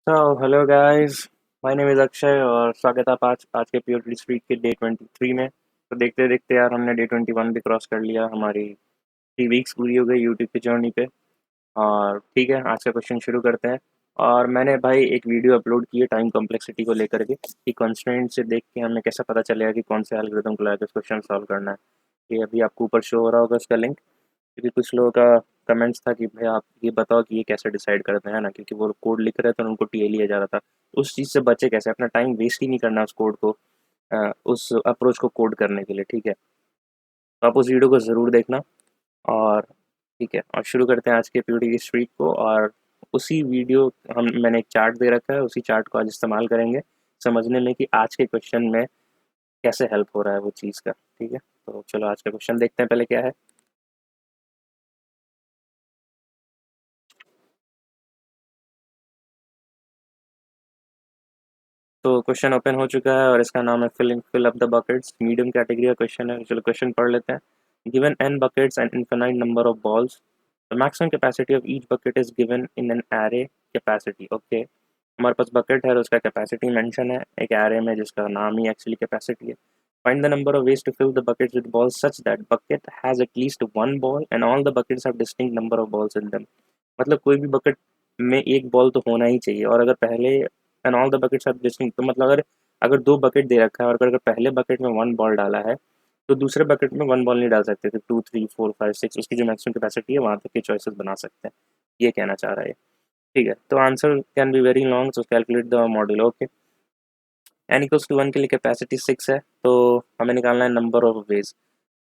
तो hello guys. My name is Akshay और स्वागत है आप आज के प्योर स्ट्रीट के डे 23 में। तो देखते देखते यार हमने डे 21 भी क्रॉस कर लिया। हमारी 3 वीक्स पूरी हो गई यूट्यूब की जर्नी पे। और ठीक है, आज का क्वेश्चन शुरू करते हैं। और मैंने भाई एक वीडियो अपलोड की है टाइम कॉम्प्लेक्सिटी को लेकर के कि कॉन्स्टेंट से देख के हमें कैसा पता चलेगा कि कौन से एल्गोरिथम को लेकर क्वेश्चन सॉल्व करना है। ये अभी आपको ऊपर शो हो रहा होगा उसका लिंक। क्योंकि कुछ लोगों का कमेंट्स था कि भाई आप ये बताओ कि ये कैसे डिसाइड करते हैं ना, क्योंकि वो कोड लिख रहे थे और उनको टीए लिया जा रहा था। उस चीज़ से बचे कैसे, अपना टाइम वेस्ट ही नहीं करना उस कोड को, उस अप्रोच को कोड करने के लिए। ठीक है, तो आप उस वीडियो को ज़रूर देखना। और ठीक है, और शुरू करते हैं आज के प्यूडी की स्ट्रीक को। और उसी वीडियो मैंने एक चार्ट दे रखा है, उसी चार्ट को आज इस्तेमाल करेंगे समझने में कि आज के क्वेश्चन में कैसे हेल्प हो रहा है वो चीज़ का। ठीक है, तो चलो आज का क्वेश्चन देखते हैं पहले क्या है। तो क्वेश्चन ओपन हो चुका है और इसका नाम है fill up the buckets. Medium category का क्वेश्चन है। चलो क्वेश्चन पढ़ लेते हैं। Given n buckets and infinite number of balls, the maximum capacity of each bucket is given in an array capacity. Okay, हमारे पास बकेट है और उसका कैपेसिटी मेंशन है एक एरे में जिसका नाम ही एक्चुअली कैपेसिटी है। Find the number of ways to fill the buckets with balls such that bucket has at least one ball and all the buckets have distinct number of balls in them। मतलब कोई भी bucket में एक ball तो होना ही चाहिए। और अगर पहले and all the buckets are distinct, तो मतलब अगर अगर दो बकेट दे रखा है और अगर पहले बकेट में वन बॉल डाला है तो दूसरे बकेट में वन बॉल नहीं डाल सकते थे। 2 3 4 5 6 उसकी जो मैक्सिमम कैपेसिटी है वहाँ तक के चॉइसेस बना सकते हैं। ये कहना चाह रहा है। ठीक है, तो answer can be very long, so calculate the module. Okay, n = 1 के लिए कैपेसिटी 6 है, तो हमें निकालना है नंबर ऑफ वेज।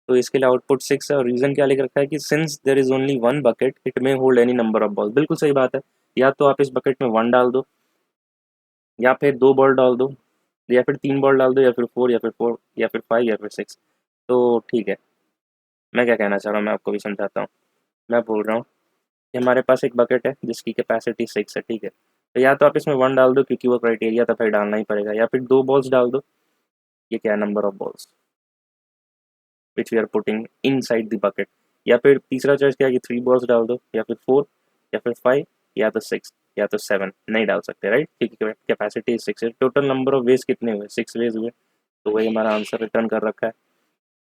तो इसके लिए आउटपुट 6 है और रीज़न क्या लिख रखा है कि since there is only one bucket it may hold any number of ball. बिल्कुल सही बात है। या तो आप इस बकेट में वन डाल दो, या फिर दो बॉल डाल दो, या फिर तीन बॉल डाल दो, या फिर फोर, या फिर फोर, या फिर फाइव, या फिर सिक्स। तो ठीक है, मैं क्या कहना चाह रहा हूँ मैं आपको भी समझाता हूँ। मैं बोल रहा हूँ कि हमारे पास एक बकेट है जिसकी कैपेसिटी 6 है। ठीक है, तो या तो आप इसमें वन डाल दो क्योंकि वो क्राइटेरिया था, फिर डालना ही पड़ेगा, या फिर दो बॉल्स डाल दो। ये क्या है, number of balls which we are putting inside the bucket. या फिर तीसरा चॉइस क्या है कि थ्री बॉल्स डाल दो, या फिर फोर, या फिर फाइव, या तो सिक्स, या तो सेवन। नहीं डाल सकते राइट, क्योंकि कैपेसिटी 6 है। टोटल नंबर ऑफ वेज कितने हुए, 6 वेज हुए। तो वही हमारा आंसर रिटर्न कर रखा है।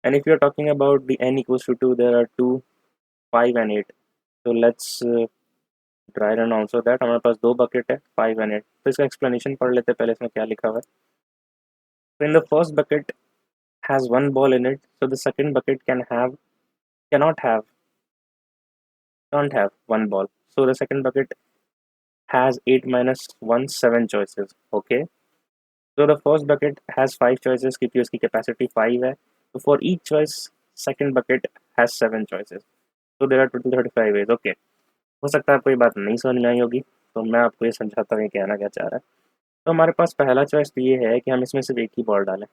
And if you are talking about the n equals to 2, there are 2 5 and 8। तो let's dry run also that. हमारे पास दो बकेट है 5 एंड 8। तो इसका एक्सप्लेनेशन पढ़ लेते हैं पहले इसमें क्या लिखा हुआ है। तो in the first bucket has one ball in it, so the second bucket cannot have can't have one ball. So the second bucket has 8 minus 1 7 choices. Okay, so the first bucket has 5 choices क्योंकि उसकी capacity 5 है। So for each choice second bucket has 7 choices, so there are total 35 ways. Okay, हो सकता है आपको ये बात नहीं समझ में आई होगी, तो मैं आपको ये समझाता हूँ ये कहना क्या चाह रहा है। तो हमारे पास पहला चॉइस तो ये है कि हम इसमें सिर्फ एक ही बॉल डालें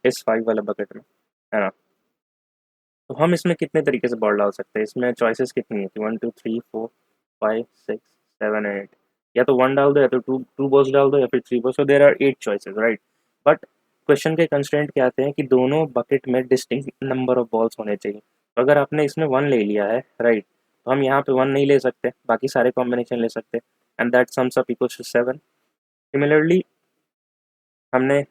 इस 5 वाले बकेट में, है ना। तो हम इसमें कितने तरीके से बॉल डाल सकते हैं, इसमें चॉइसेस कितनी है कि 1 2 3 4 5 6 7 8। या तो वन डाल दो, या तो टू टू बॉल्स डाल दो, या फिर three balls. So there are 8 choices right. But question के कंस्ट्रेंट क्या आते हैं कि दोनों बकेट में डिस्टिंक्ट नंबर ऑफ बॉल्स होने चाहिए। तो अगर आपने इसमें वन ले लिया है राइट, तो हम यहाँ पे वन नहीं ले सकते, बाकी सारे कॉम्बिनेशन ले सकते। And that sums up equals to 7। Similarly हमने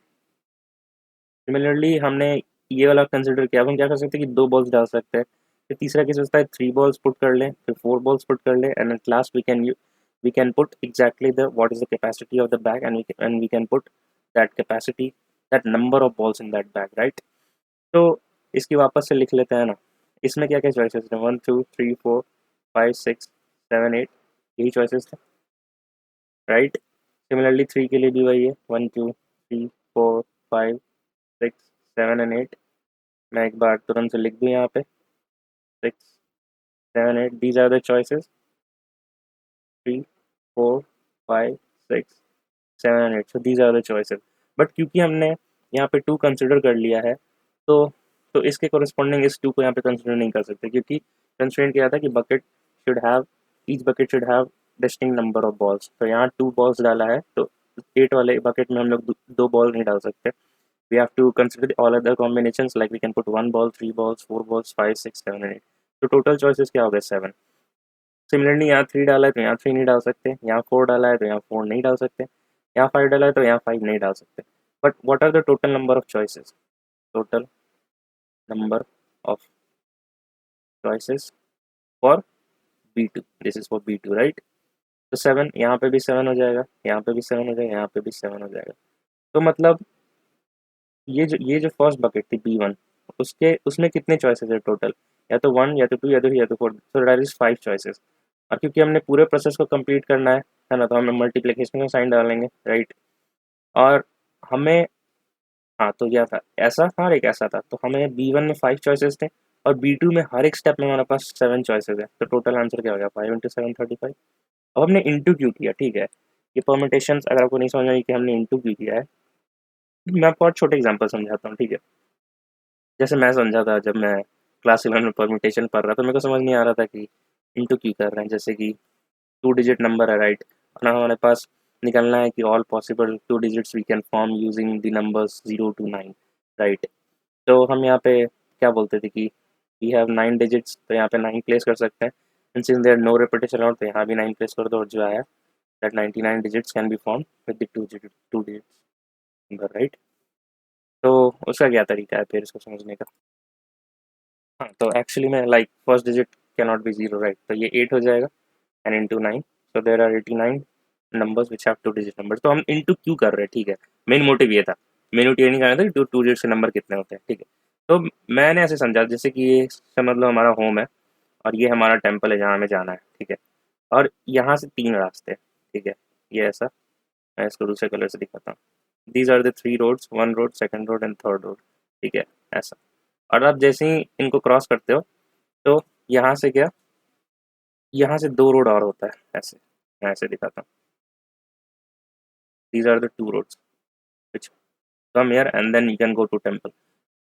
सिमिलरली हमने ये वाला कंसिडर किया। अब हम क्या कर सकते हैं कि दो बॉल्स डाल सकते हैं। फिर तीसरा केस होता है थ्री बॉल्स पुट कर लें, फिर फोर बॉल्स पुट कर लें, and at last we can put exactly the what is the capacity of the bag, and we can put that capacity, that number of balls in that bag right. तो इसकी वापस से लिख लेते हैं ना। इसमें क्या क्या चॉइसेस थे, 1 2 3 4 5 6 7 8, यही चॉइसेस थे राइट। सिमिलरली थ्री के लिए भी वही है, 1 2 3 4 5 6 7 एंड 8। मैं एक बार तुरंत से लिख दूँ यहाँ पे, 6 7 8, these are the choices, 3 4 5 6 7 and 8। So these are the choices. But क्योंकि हमने यहाँ पे टू कंसिडर कर लिया है, तो तो इसके कोरिस्पॉन्डिंग इस टू को यहाँ पे कंसिडर नहीं कर सकते, क्योंकि कंस्ट्रेंट क्या था कि bucket should have each bucket should have distinct number of balls. तो यहाँ टू बॉल्स डाला है, तो 8 वाले बकेट में हम लोग दो बॉल नहीं डाल सकते। We have to consider all other combinations, like we can put one ball, three balls, four balls, 5 6 7 and 8। तो टोटल चॉइसेस क्या हो गए, 7। सिमिलरली यहाँ 3 डाला है तो यहाँ 3 नहीं डाल सकते, यहाँ 4 डाला है तो यहाँ 4 नहीं डाल सकते, यहाँ 5 डाला है तो यहाँ 5 नहीं डाल सकते। But what are the total number of choices? Total number of choices for B2, this is for B2 right. तो 7, यहाँ पे भी 7 हो जाएगा, यहाँ पे भी 7 हो जाएगा, यहाँ पे भी 7 हो जाएगा। तो मतलब ये जो फर्स्ट बकेट थी B1, उसके उसमें कितने चॉइसेस है टोटल? या तो 1 या तो 2 या तो 3 या तो 4, तो दैट इज 5 चॉइसेस। और क्योंकि हमने पूरे प्रोसेस को कंप्लीट करना है ना, तो हमें मल्टीप्लिकेशन का साइन डालेंगे राइट। और हमें, हाँ तो यह था ऐसा था और एक ऐसा था, तो हमें B1 में 5 चॉइसेस थे और B2 में हर एक स्टेप में हमारे पास 7 चॉइसेस है। तो टोटल आंसर क्या हो गया? 5 इंटू 7 35। अब हमने इंटू क्यों किया? ठीक है, ये परमिटेशंस अगर आपको नहीं समझ में आई कि हमने इंटू क्यों किया है, मैं आपको और छोटे एग्जांपल समझाता हूँ। ठीक है, जैसे मैं समझा था जब मैं क्लास 11 में परम्यूटेशन पढ़ रहा, तो मेरे को समझ नहीं आ रहा था कि इंटू क्यों कर रहे हैं। जैसे कि 2 डिजिट नंबर है राइट, और हमारे पास निकलना है कि all possible 2 digits we can form using the numbers 0 to 9 right. तो हम यहाँ पे क्या बोलते थे कि वी हैव 9 डिजिट्स, तो यहाँ पे 9 प्लेस कर सकते हैं। And since there no repetition और, तो यहाँ भी 9 प्लेस कर दो, और जो आया that 99 digits can be form with the 2 digits number right. तो उसका क्या तरीका है फिर इसको समझने का? हाँ, तो एक्चुअली में like first digit can not be 0 right, तो ये 8 हो जाएगा and into 9, so there are 89 numbers which have 2 digit number. तो हम इंटू क्यों कर रहे हैं? ठीक है, मेन मोटिव ये था, मेन मोटिव ये नहीं करना था कि 2 डिजिट के नंबर कितने होते हैं। ठीक है, तो मैंने ऐसे समझा जैसे कि ये समझ लो हमारा होम है और ये हमारा टेम्पल है जहाँ हमें जाना है। ठीक है, और यहाँ से 3 रास्ते हैं। ठीक है, ये ऐसा, मैं इसको दूसरे कलर से दिखाता हूँ। These are the 3 roads, 1 road, second road and third road. ठीक है, ऐसा। और आप जैसे ही इनको क्रॉस करते हो तो यहाँ से क्या, यहाँ से 2 रोड और होता है ऐसे, मैं ऐसे दिखाता हूँ। These are the 2 roads which come here and then you can go to temple.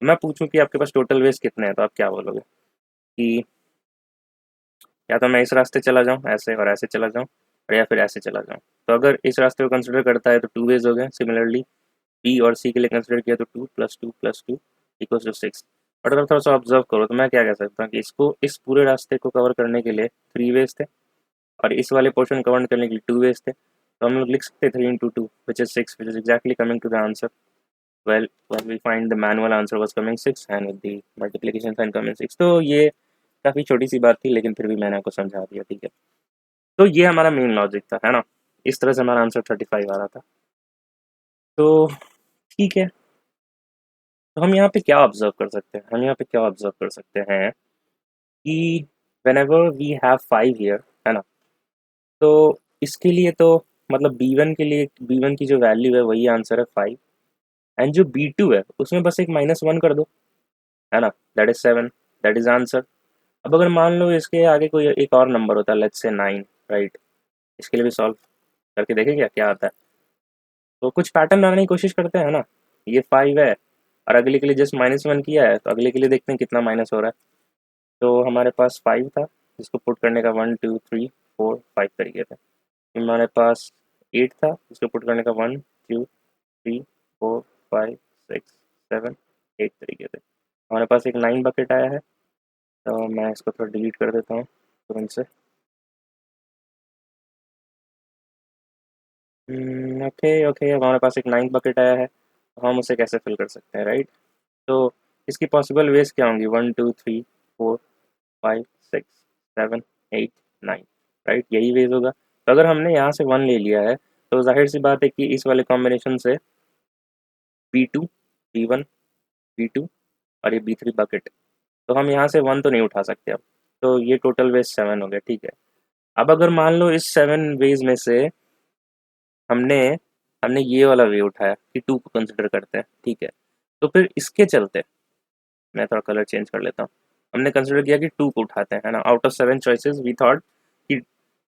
मैं पूछूं कि आपके पास टोटल वेज कितने हैं, तो आप क्या बोलोगे कि या तो मैं इस रास्ते चला जाऊँ ऐसे और ऐसे चला जाऊँ, और या फिर ऐसे चला जाऊँ। तो अगर इस रास्ते को कंसिडर करता है तो 2 वेज हो गए। सिमिलरली बी और सी के लिए कंसिडर किया तो 2 + 2 + 2 इक्वल्स टू 6। बट अगर थोड़ा सा ऑब्जर्व करो तो मैं क्या कह सकता हूँ कि इसको, इस पूरे रास्ते को कवर करने के लिए 3 वेज थे और इस वाले पोर्शन कवर करने के लिए 2 वेज थे। तो हम लोग लिख सकते हैं 3 into 2 which is 6, which is exactly coming to the answer. Well, when we find the manual answer was coming 6 and with the multiplication sign coming 6। तो ये काफ़ी छोटी सी बात थी लेकिन फिर भी मैंने आपको समझा दिया। ठीक है, तो ये हमारा मेन लॉजिक था, है ना। इस तरह से हमारा आंसर 35 आ रहा था। तो ठीक है, तो हम यहाँ पे क्या ऑब्जर्व कर सकते हैं? हम यहाँ पे क्या ऑब्जर्व कर सकते हैं कि whenever we have 5 here, है ना, तो इसके लिए तो मतलब B1 के लिए, B1 की जो वैल्यू है वही आंसर है 5, एंड जो B2 है उसमें बस एक -1 कर दो, है ना, that is 7, that is answer. अब अगर मान लो इसके आगे कोई एक और नंबर होता है, लेट्स से 9 राइट, इसके लिए भी सॉल्व करके देखें क्या क्या आता है। तो कुछ पैटर्न बनाने की कोशिश करते हैं, है ना। ये 5 है और अगले के लिए जस्ट -1 किया है, तो अगले के लिए देखते हैं कितना माइनस हो रहा है। तो हमारे पास 5 था जिसको पुट करने का 1 2 3 4 5 तरीके थे। फिर हमारे पास 8 था जिसको पुट करने का 1 2 3 4 5 6 7 8 तरीके थे। हमारे पास एक 9 बकेट आया है, तो मैं इसको थोड़ा डिलीट कर देता हूँ तुरंत से। ओके ओके, अब हमारे पास एक 9 बकेट आया है, तो हम उसे कैसे फिल कर सकते हैं राइट। तो इसकी पॉसिबल वेज क्या होंगी? 1 2 3 4 5 6 7 8 9 राइट, यही वेज होगा। तो अगर हमने यहाँ से 1 ले लिया है तो जाहिर सी बात है कि इस वाले कॉम्बिनेशन से B2 B1 B2 और ये B3 बकेट, तो हम यहाँ से 1 तो नहीं उठा सकते अब। तो ये टोटल वेज 7 हो गया। ठीक है, अब अगर मान लो इस 7 वेज में से हमने हमने ये वाला वे उठाया कि 2 को कंसिडर करते हैं। ठीक है, तो फिर इसके चलते मैं थोड़ा कलर चेंज कर लेता हूँ। हमने कंसिडर किया कि 2 को उठाते हैं, है ना। Out of 7 choices we thought कि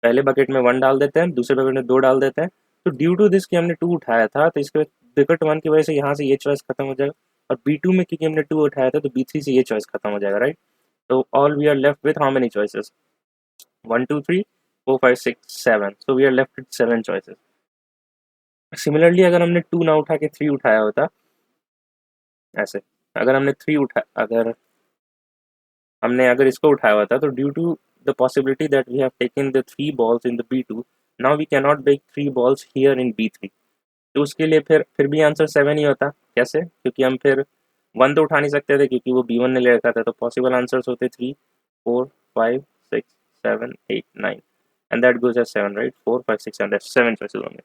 पहले बकेट में 1 डाल देते हैं, दूसरे बकेट में 2 डाल देते हैं। तो ड्यू टू दिस कि हमने 2 उठाया था, तो इसके बकेट 1 की वजह से यहाँ से ये चॉइस खत्म हो जाएगा, और B2 में क्योंकि हमने 2 उठाया था तो B3 से ये चॉइस खत्म हो जाएगा राइट। तो all we are left with how many choices? 1 2 3 4 5 6 7, so we are left with 7 choices. Similarly अगर हमने 2 ना उठा के 3 उठाया होता ऐसे, अगर हमने 3 उठा अगर हमने अगर इसको उठाया हुआ था, तो due to the possibility that we have taken the 3 balls in the B2, now we cannot make 3 balls here in B3. तो उसके लिए फिर भी आंसर 7 ही होता। कैसे? क्योंकि हम फिर 1 तो उठा नहीं सकते थे क्योंकि वो B1 ने ले रखा था, तो पॉसिबल आंसर्स होते 3, 4, 5, 6, 7, 8, 9 and that goes as 7, right? 4, 5, 6, 7, 7 choices होंगे।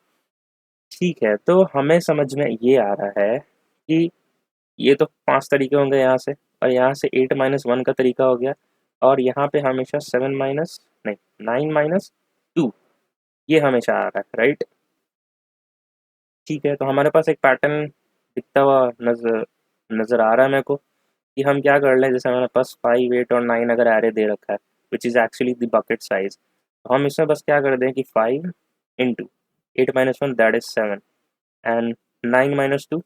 ठीक है, तो हमें समझ में ये आ रहा है कि ये तो 5 तरीके होंगे यहाँ से, और यहाँ से 8 माइनस 1 का तरीका हो गया, और यहाँ पे हमेशा 7 माइनस नहीं 9 माइनस 2 ये हमेशा आ रहा है, राइट? ठीक है, तो हमारे पास एक पैटर्न दिखता हुआ नज़र नज़र आ रहा है मेरे को कि हम क्या कर लें। जैसे हमारे पास 5, 8 और 9 अगर एरे दे रखा है which is actually the bucket size, तो हम इसमें बस क्या कर दें कि 5 into 8 minus 1 that is 7 and 9 minus 2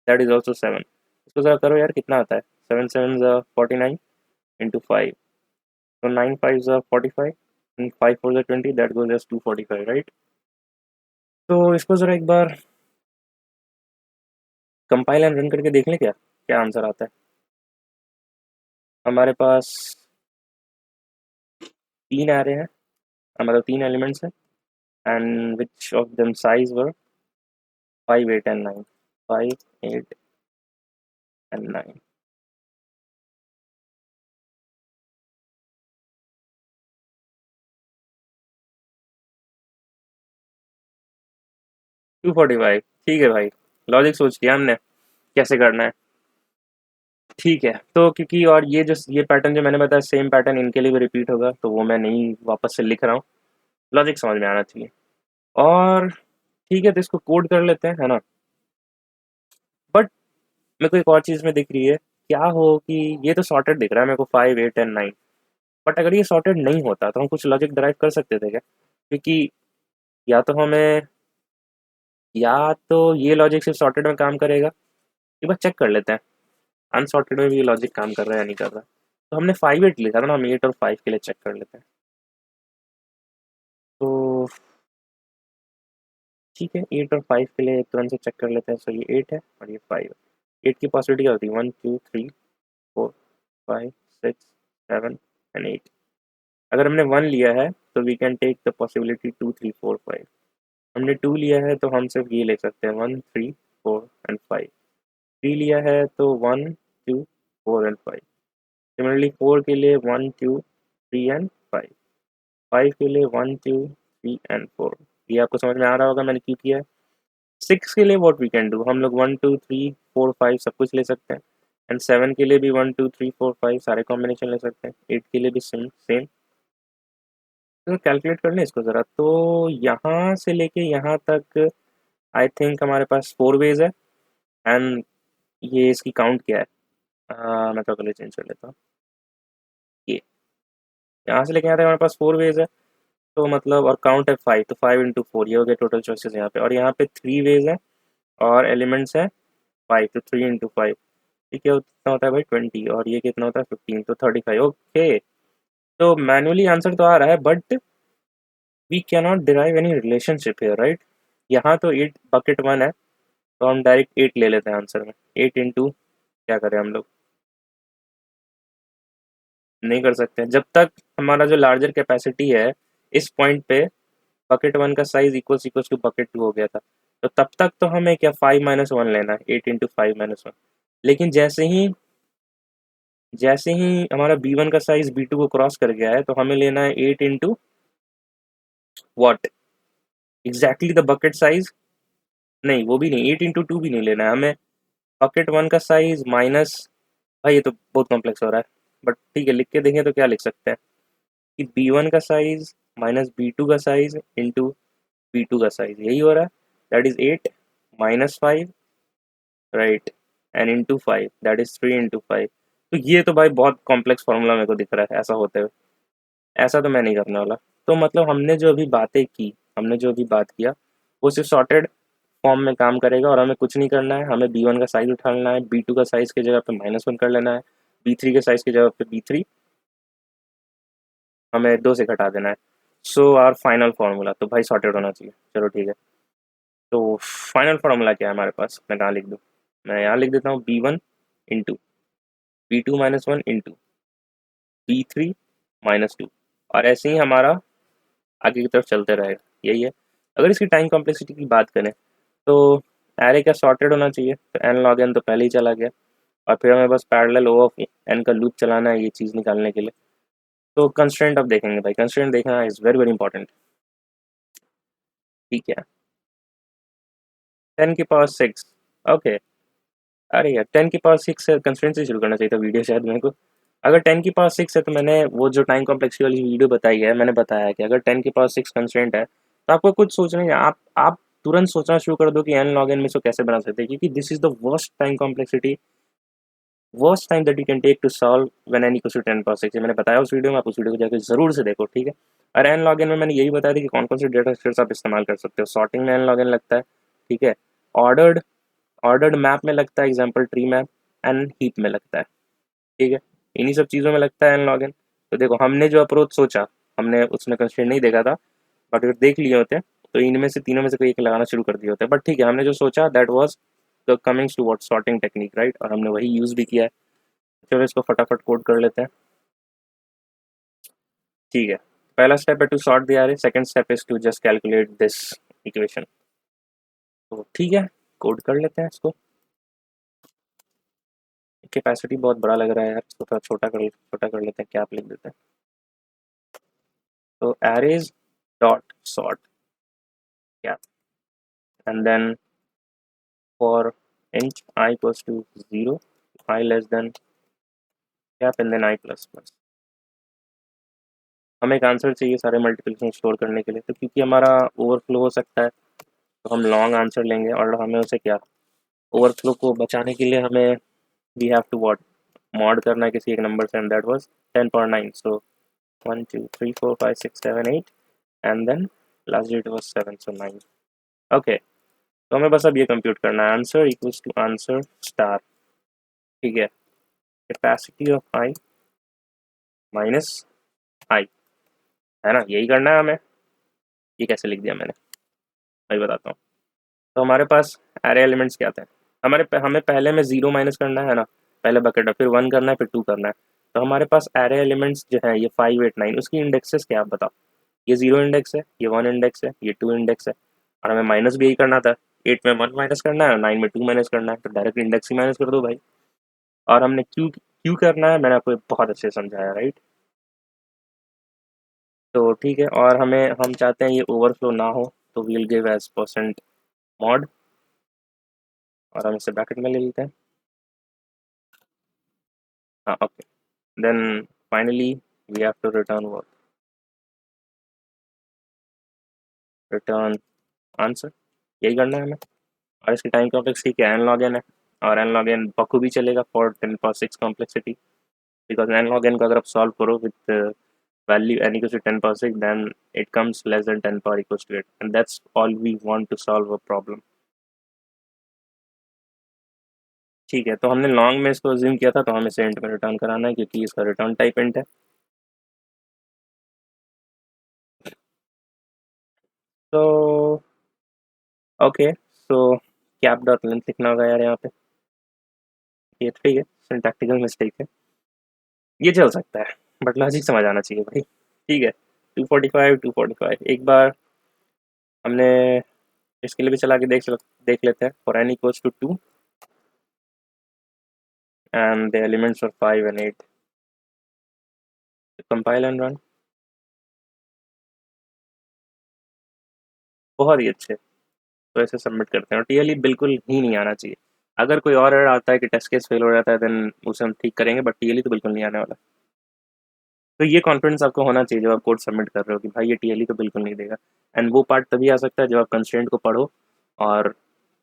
that is also 7। इसको ज़रा करो यार, कितना आता है? 7 7 49 इंटू 5, तो 9 5 45 and 5 4 20 that goes as 245, right? तो इसको ज़रा एक बार कंपाइल एंड रन करके देख लें क्या क्या आंसर आता है। हमारे पास 3 आ रहे हैं, मतलब 3 एलिमेंट्स हैं, and which of them size were 5 8 and 9, 5 8 and 9। 245, ठीक है भाई, लॉजिक सोच लिया हमने कैसे करना है। ठीक है, तो क्योंकि और ये पैटर्न जो मैंने बताया सेम पैटर्न इनके लिए भी रिपीट होगा, तो वो मैं नहीं वापस से लिख रहा हूँ, लॉजिक समझ में आना चाहिए। और ठीक है, तो इसको कोड कर लेते हैं, है ना? बट मेरे को एक और चीज़ में दिख रही है, क्या हो कि ये तो सॉर्टेड दिख रहा है मेरे को 5 8 एंड 9, बट अगर ये सॉर्टेड नहीं होता तो हम कुछ लॉजिक ड्राइव कर सकते थे क्या? क्योंकि या तो हमें या तो ये लॉजिक सिर्फ सॉर्टेड में काम करेगा, एक बार चेक कर लेते हैं अनसॉर्टेड में भी ये लॉजिक काम कर रहा है या नहीं कर रहा। तो हमने 5 8 लिखा था ना, हम 8 और 5 के लिए चेक कर लेते हैं। तो ठीक है, 8 और 5 के लिए तुरंत से चेक कर लेते हैं। सो ये 8 है और ये 5 है। 8 की पॉसिबिलिटी क्या होती है? 1 2 3 4 5 6 7 एंड 8। अगर हमने 1 लिया है तो we can take the possibility 2 3 4 5। हमने 2 लिया है तो हम सिर्फ ये ले सकते हैं 1 3 4 एंड 5। 3 लिया है तो 1 2 4 एंड 5। सिमिलरली 4 के लिए 1 2 3 एंड 5। 5 के लिए 1 2 3 एंड 4। ये आपको समझ में आ रहा होगा मैंने क्यों किया है। 6 के लिए व्हाट वी कैन डू, हम लोग 1 2 3 4 5 सब कुछ ले सकते हैं, एंड 7 के लिए भी 1 2 3 4 5 सारे कॉम्बिनेशन ले सकते हैं। 8 के लिए भी सेम सेम। तो कैलकुलेट कर लें इसको ज़रा, तो यहाँ से लेके यहाँ तक आई थिंक हमारे पास 4 वेज है, एंड ये इसकी काउंट क्या है? मैं तो अगले चेंज कर लेता हूँ। ये यहाँ से लेके यहाँ तक हमारे पास 4 वेज है, तो मतलब और काउंट है 5, तो 5 इंटू 4 ये हो गया टोटल चॉइसेस यहाँ पे, और यहाँ पे 3 वेज है और एलिमेंट्स है 5, तो 3 इंटू 5 ठीक है, कितना होता है भाई 20, और ये कितना होता है 15, तो 35। ओके, तो मैनुअली आंसर तो आ रहा है but we cannot derive any relationship here, right? यहाँ तो 8 बकेट 1 है, तो हम डायरेक्ट 8 ले लेते हैं आंसर में। 8 इंटू क्या करें हम लोग, नहीं कर सकते जब तक हमारा जो लार्जर कैपेसिटी है इस पॉइंट पे बकेट 1 का साइज इक्वल्स टू बकेट 2 हो गया था, तो तब तक तो हमें क्या 5 माइनस 1 लेना है, 8 इंटू 5 माइनस 1। लेकिन जैसे ही हमारा B1 का साइज B2 को क्रॉस कर गया है, तो हमें लेना है 8 into what, exactly the bucket size. नहीं, वो भी नहीं, 8 इंटू 2 भी नहीं लेना है हमें, बकेट 1 का साइज माइनस, भाई ये तो बहुत कॉम्प्लेक्स हो रहा है, बट ठीक है लिख के देखें तो क्या लिख सकते हैं कि B1 का साइज माइनस B2 का साइज इंटू B2 का साइज, यही हो रहा है, that is 8 minus 5, right, and into 5 that is 3 into 5। तो ये तो भाई बहुत कॉम्प्लेक्स फॉर्मूला मेरे को दिख रहा है ऐसा होते हुए, ऐसा तो मैं नहीं करने वाला। तो मतलब हमने जो अभी बात किया वो सिर्फ सॉर्टेड फॉर्म में काम करेगा, और हमें कुछ नहीं करना है। हमें B1 का साइज उठा लेना है, B2 का साइज की जगह पे -1 कर लेना है, B3 के साइज की जगह पे B3 हमें 2 से घटा देना है। सो आर फाइनल फार्मूला तो भाई सॉर्टेड होना चाहिए। चलो ठीक है, तो फाइनल फार्मूला क्या है हमारे पास, मैं कहाँ लिख दूँ? मैं यहाँ लिख देता हूँ B1 into B2 minus 1 into B3 minus 2, और ऐसे ही हमारा आगे की तरफ चलते रहेगा, यही है। अगर इसकी टाइम कॉम्प्लेक्सिटी की बात करें तो एरे क्या सॉर्टेड होना चाहिए, तो एन लॉग एन तो पहले ही चला गया, और फिर हमें बस पैरेलल ओ ऑफ एन का लूप चलाना है ये चीज़ निकालने के लिए। तो कंस्ट्रेंट अब देखेंगे भाई, कंस्ट्रेंट देखना इज़ वेरी वेरी इंपॉर्टेंट। ठीक है, 10 की पावर 6, ओके। अरे यार 10 की पावर 6 से कंस्ट्रेंट से शुरू करना चाहिए था वीडियो शायद मेरे को। अगर 10 की पावर 6 है तो मैंने वो जो टाइम कॉम्प्लेक्सिटी वाली वीडियो बताई है, मैंने बताया कि अगर 10 की पावर 6 कंस्ट्रेंट है तो आपको कुछ सोचना है, आप तुरंत सोचना शुरू कर दो कि एन लॉग एन में इसको कैसे बना सकते हैं, क्योंकि this is the worst time complexity, worst time that you can take to solve when n equals to 10 power 6। मैंने बताया उस वीडियो में, आप उस वीडियो को जाकर जरूर से देखो, ठीक है। और एन लॉग एन में मैंने यही बताया था कि कौन कौन से डेटा स्ट्रक्चर्स आप इस्तेमाल कर सकते हो। सॉर्टिंग में एन लॉग एन लगता है, ठीक है। ऑर्डर्ड ऑर्डर्ड मैप में लगता है, example tree map, and heap में लगता है, ठीक है। इन्हीं सब चीज़ों में लगता है एन लॉग एन। तो देखो हमने जो अप्रोच सोचा, हमने उसमें कंस्ट्रेंट नहीं देखा था, बट अगर देख लिए होते तो इनमें से तीनों में से कोई एक लगाना शुरू कर दिए होते। बट ठीक है, हमने जो सोचा that was the comings to what sorting technique, right, और हमने वही यूज़ भी किया है। चलो इसको फटाफट कोड कर लेते हैं। ठीक है, पहला स्टेप है to sort the array, second step is to just calculate this equation. तो ठीक है, कोड कर लेते हैं इसको। कैपेसिटी बहुत बड़ा लग रहा है यार, इसको थोड़ा छोटा कर लेते हैं, कैप लिख देते हैं। तो arrays dot sort cap, and then for int I equals to 0, I less than cap, and then I plus plus। हमें एक आंसर चाहिए सारे मल्टीप्लिकेशन स्टोर करने के लिए, तो क्योंकि हमारा ओवरफ्लो हो सकता है तो हम लॉन्ग आंसर लेंगे, और हमें उसे क्या, ओवरफ्लो को बचाने के लिए हमें we have to what, mod करना है किसी एक नंबर से, and that was 10 power 9। So 1 2 3 4 5 6 7 8, and then last digit was 7, so 9। Okay, तो हमें बस अब ये कंप्यूट करना है, answer equals to answer star, ठीक है, capacity of i minus i, है ना, यही करना है हमें। ये कैसे लिख दिया मैंने, मैं बताता हूँ। तो हमारे पास एरे एलिमेंट्स क्या थे, हमें पहले में 0 माइनस करना है ना, पहले बकेट है, फिर 1 करना है, फिर 2 करना है। तो हमारे पास एरे एलिमेंट्स जो है ये 5 8 9, उसकी इंडेक्सेस क्या आप बताओ। ये 0 इंडेक्स है, ये 1 इंडेक्स है, ये 2 इंडेक्स है, और हमें माइनस भी यही करना था। 8 में 1 माइनस करना है, 9 में 2 माइनस करना है, तो डायरेक्ट इंडेक्स ही माइनस कर दो भाई। और हमने क्यों क्यों करना है मैंने आपको बहुत अच्छे से समझाया, राइट। तो ठीक है, और हम चाहते हैं ये ओवरफ्लो ना हो, तो we'll give as percent mod, और हम इसे ब्रैकेट में ले लेते हैं। हाँ okay, then finally we have to return work, return answer, यही करना है हमें। और इसकी टाइम कॉम्प्लेक्सिटी क्या, एन लॉग एन है, और एन लॉग एन बखूबी चलेगा for 10 power 6 complexity, because n log n को अगर आप सॉल्व करो with value n equals to 10 power 6, then it comes less than 10 power equals to 8, and that's all we want to solve a problem। ठीक है, तो हमने long में इसको अज्यूम किया था, तो हमें इसे इंट में रिटर्न कराना है क्योंकि इसका रिटर्न टाइप इंट है। तो ओके, सो कैप डॉट लेंथ लिखना होगा यार यहाँ पे, ये ठीक है, सिंटैक्टिकल मिस्टेक है, ये चल सकता है, बट लॉजिक समझ आना चाहिए भाई। ठीक है, 245 एक बार हमने इसके लिए भी चला के देख लेते हैं। For n equals to 2 and the elements are 5 and 8, compile and run। बहुत ही अच्छे, तो ऐसे सबमिट करते हैं, और टीएलई बिल्कुल ही नहीं आना चाहिए। अगर कोई और एरर आता है कि टेस्ट केस फेल हो जाता है, देन उसे हम ठीक करेंगे, बट टीएलई तो बिल्कुल नहीं आने वाला। तो ये कॉन्फिडेंस आपको होना चाहिए जब आप कोड सबमिट कर रहे हो कि भाई ये टीएलई तो बिल्कुल नहीं देगा। एंड वो पार्ट तभी आ सकता है जब आप कंस्ट्रेंट को पढ़ो और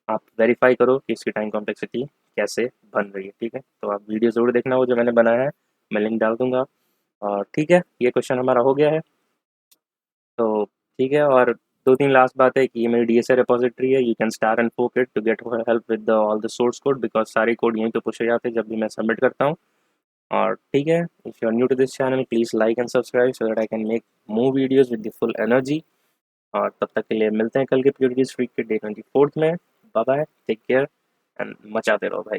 आप वेरीफाई करो कि इसकी टाइम कॉम्प्लेक्सिटी कैसे बन रही है, ठीक है। तो आप वीडियो ज़रूर देखना, वो जो मैंने बनाया है मैं लिंक डाल दूंगा। और ठीक है, ये क्वेश्चन हमारा हो गया है। तो ठीक है, और दो तीन लास्ट बात है कि ये मेरी DSA रिपोजिटरी है, you can star and fork it to get help with all the source code, because सारे कोड यहीं पे पुश हो जाते हैं जब भी मैं सबमिट करता हूँ। और ठीक है, if you are new to this channel please like and subscribe so that I can make more videos with the full energy. और तब तक के लिए मिलते हैं कल के प्योरिटी स्ट्रीक के डे 24 में। Bye bye, take care and मचाते रहो भाई।